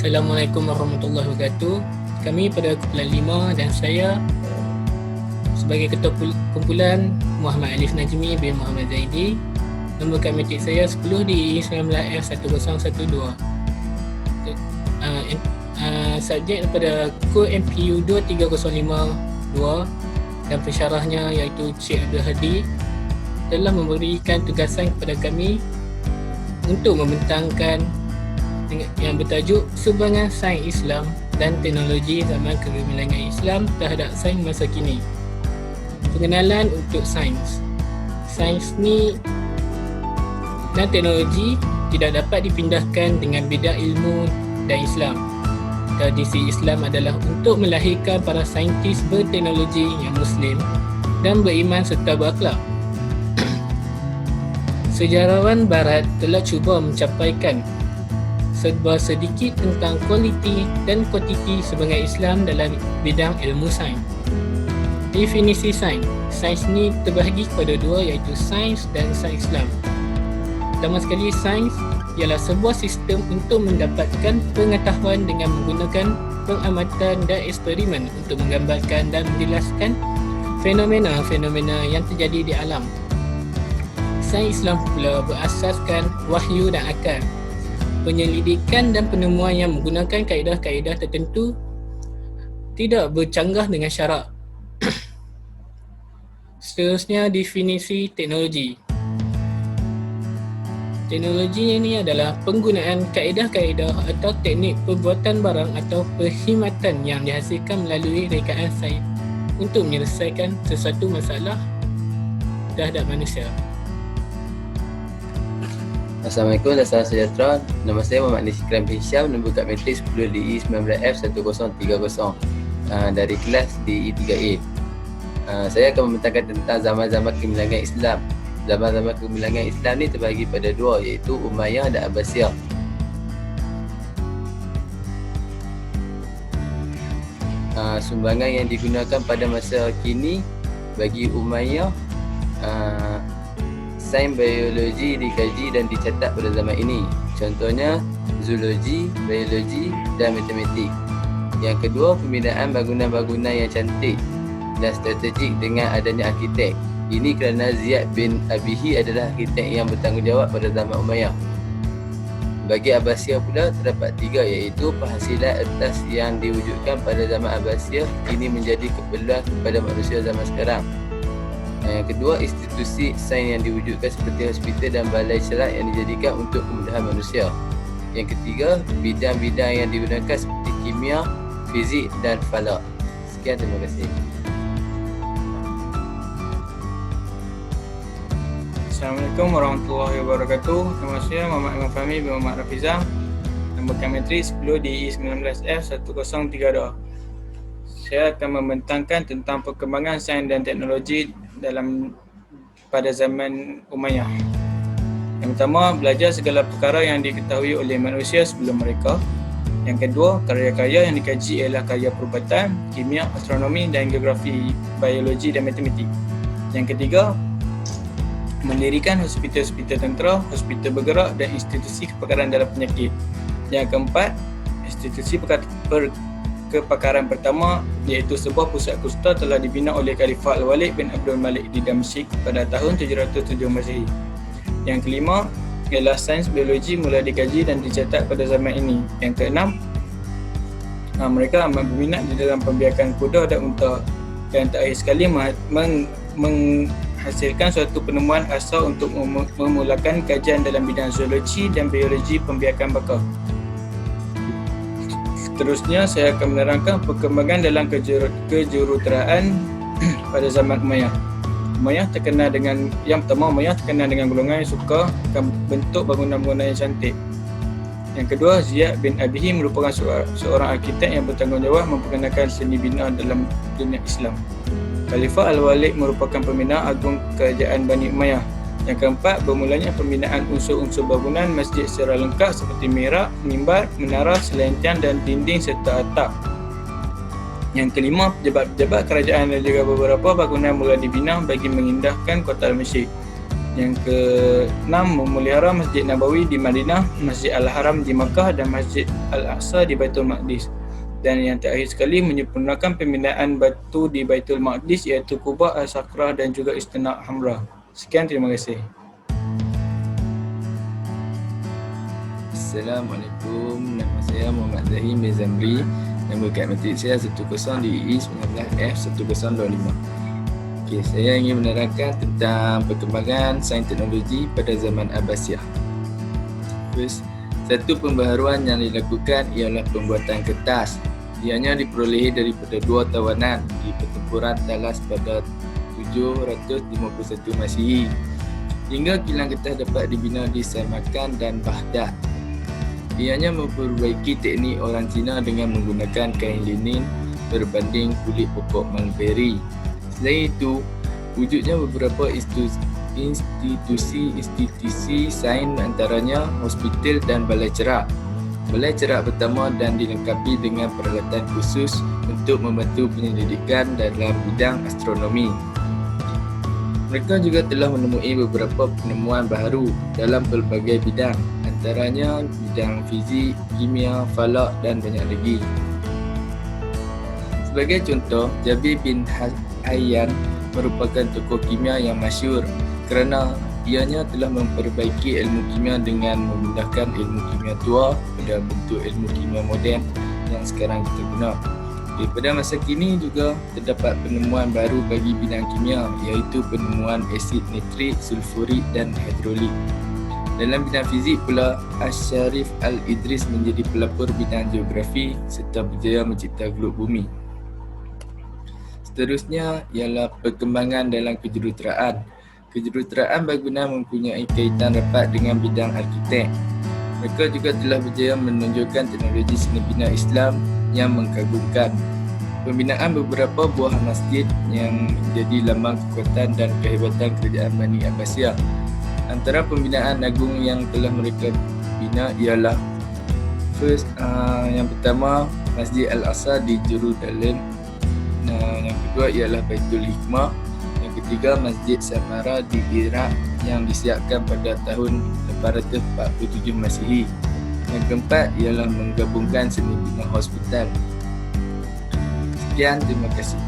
Assalamualaikum warahmatullahi wabarakatuh. Kami pada kumpulan 5 dan saya sebagai ketua kumpulan Muhammad Alif Najmi bin Muhammad Zaidi. Nombor kad matrik saya 10 di 19F1012. Subjek daripada kod MPU 23052 dan pensyarahnya iaitu Cik Abdul Hadi telah memberikan tugasan kepada kami untuk membentangkan yang bertajuk Sumbangan Sains Islam dan Teknologi Zaman Kegemilangan Islam terhadap sains masa kini. Pengenalan untuk sains. Sains ni dan teknologi tidak dapat dipindahkan dengan bidang ilmu dan Islam. Tradisi Islam adalah untuk melahirkan para saintis berteknologi yang Muslim dan beriman serta berakhlak. Sejarawan Barat telah cuba mencapaikan serba sedikit tentang kualiti dan kuantiti sumbangan Islam dalam bidang ilmu sains. Definisi sains. Sains ni terbahagi kepada dua, iaitu sains dan sains Islam. Pertama sekali, sains ialah sebuah sistem untuk mendapatkan pengetahuan dengan menggunakan pengamatan dan eksperimen untuk menggambarkan dan menjelaskan fenomena-fenomena yang terjadi di alam. Sains Islam pula berasaskan wahyu dan akal. Penyelidikan dan penemuan yang menggunakan kaedah-kaedah tertentu tidak bercanggah dengan syarak. Seterusnya, definisi teknologi. Teknologi ini adalah penggunaan kaedah-kaedah atau teknik pembuatan barang atau perkhidmatan yang dihasilkan melalui rekaan sains untuk menyelesaikan sesuatu masalah terhadap manusia. Assalamualaikum dan salam sejahtera. Nama saya Muhammad Anies Ikram bin Syam, nombor kad matrik 10 DI 19F1030 dari kelas DI 3A. Saya akan membentangkan tentang zaman-zaman kegemilangan Islam. Zaman-zaman kegemilangan Islam ni terbahagi pada dua, iaitu Umayyah dan Abbasiyah. Sumbangan yang digunakan pada masa kini bagi Umayyah, sains biologi dikaji dan dicatat pada zaman ini. Contohnya zoologi, biologi dan matematik. Yang kedua, pembinaan bangunan-bangunan yang cantik dan strategik dengan adanya arkitek. Ini kerana Ziyad bin Abihi adalah arkitek yang bertanggungjawab pada zaman Umayyah. Bagi Abbasiyah pula terdapat tiga, iaitu penghasilan atas yang diwujudkan pada zaman Abbasiyah ini menjadi keperluan kepada manusia zaman sekarang. Yang kedua, institusi sains yang diwujudkan seperti hospital dan balai cerak yang dijadikan untuk kemudahan manusia. Yang ketiga, bidang-bidang yang digunakan seperti kimia, fizik dan falak. Sekian, terima kasih. Assalamualaikum warahmatullahi wabarakatuh. Nama saya Muhammad Imam Fahmi bin Muhammad Rafizah. Nombor kad matrik 10 DI 19F1032. Saya akan membentangkan tentang perkembangan sains dan teknologi pada zaman Umayyah. Yang pertama, belajar segala perkara yang diketahui oleh manusia sebelum mereka. Yang kedua, karya-karya yang dikaji ialah karya perubatan, kimia, astronomi dan geografi, biologi dan matematik. Yang ketiga, mendirikan hospital-hospital tentera, hospital bergerak dan institusi kepakaran dalam penyakit. Yang keempat, institusi kepakaran pertama iaitu sebuah pusat kusta telah dibina oleh Khalifah Al-Walid bin Abdul Malik di Damsyik pada tahun 707 Masehi. Yang kelima ialah sains biologi mula dikaji dan dicatat pada zaman ini. Yang keenam, mereka amat berminat di dalam pembiakan kuda dan unta. Dan terakhir sekali, menghasilkan suatu penemuan asal untuk memulakan kajian dalam bidang zoologi dan biologi pembiakan bakar. Seterusnya, saya akan menerangkan perkembangan dalam kejuruteraan pada zaman Umayyah. Umayyah terkenal dengan golongan yang suka bentuk bangunan-bangunan yang cantik. Yang kedua, Ziyad bin Abihi merupakan seorang arkitek yang bertanggungjawab memperkenalkan seni bina dalam dunia Islam. Khalifah Al-Walid merupakan pembina agung kerajaan Bani Umayyah. Yang keempat, bermulanya pembinaan unsur-unsur bangunan masjid secara lengkap seperti mihrab, mimbar, menara, selentian dan dinding serta atap. Yang kelima, pejabat-pejabat kerajaan dan juga beberapa bangunan mula dibina bagi mengindahkan kota Al-Masjid. Yang ke-6, memelihara Masjid Nabawi di Madinah, Masjid Al-Haram di Makkah dan Masjid Al-Aqsa di Baitul Maqdis. Dan yang terakhir sekali, menyempurnakan pembinaan batu di Baitul Maqdis iaitu Quba, Al-Sakrah dan juga Istinaq Hamra. Sekian, terima kasih. Assalamualaikum, nama saya Muhammad Zahim bin Zamri. Nombor kad matrik saya 10 DEE 19F1025. Okey, saya ingin menerangkan tentang perkembangan sains teknologi pada zaman Abbasiyah. First, satu pembaharuan yang dilakukan ialah pembuatan kertas. Ianya diperolehi daripada dua tawanan di pertempuran Talas pada 751 Masihi. Hingga kilang kertas dapat dibina di Samarkand dan Baghdad. Ianya memperbaiki teknik orang Cina dengan menggunakan kain linen berbanding kulit pokok mulberry. Selain itu, wujudnya beberapa institusi sains, antaranya hospital dan balai cerak. Balai cerak pertama dan dilengkapi dengan peralatan khusus untuk membantu penyelidikan dalam bidang astronomi. Mereka juga telah menemui beberapa penemuan baharu dalam pelbagai bidang, antaranya bidang fizik, kimia, falak dan banyak lagi. Sebagai contoh, Jabir bin Hayyan merupakan tokoh kimia yang masyhur kerana ianya telah memperbaiki ilmu kimia dengan memindahkan ilmu kimia tua pada bentuk ilmu kimia moden yang sekarang kita guna. Pada masa kini juga terdapat penemuan baru bagi bidang kimia, iaitu penemuan asid nitrik, sulfurik dan hidrolik. Dalam bidang fizik pula, Asy-Syarif Al-Idris menjadi pelapor bidang geografi serta berjaya mencipta glob bumi. Seterusnya ialah perkembangan dalam kejuruteraan. Kejuruteraan berguna mempunyai kaitan rapat dengan bidang arkitek. Mereka juga telah berjaya menunjukkan teknologi seni bina Islam yang mengagumkan. Pembinaan beberapa buah masjid yang menjadi lambang kekuatan dan kehebatan kerajaan Bani Abbasiyah. Antara pembinaan agung yang telah mereka bina ialah yang pertama Masjid Al-Aqsa di Jerusalem. Yang kedua ialah Baitul Hikmah. Yang ketiga Masjid Samara di Iraq yang disiapkan pada tahun 847 Masihi. Yang keempat ialah menggabungkan seni bina hospital. Sekian, terima kasih.